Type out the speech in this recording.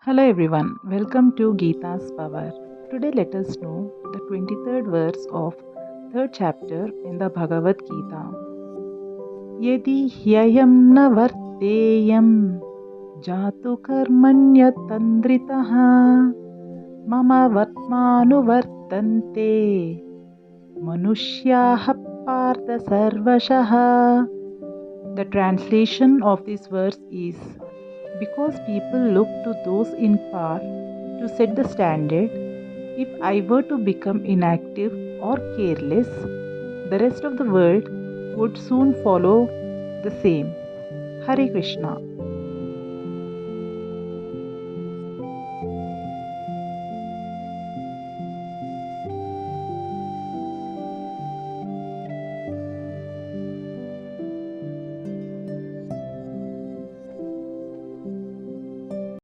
Hello everyone, welcome to Gita's Power. Today let us know the 23rd verse of 3rd chapter in the Bhagavad Gita. Yadi hyayam na varteyam jatu karmanyatandritaha mama vatmanu vartante manushyaha partha sarvashaha. The translation of this verse is: because people look to those in power to set the standard, if I were to become inactive or careless, the rest of the world would soon follow the same. Hare Krishna.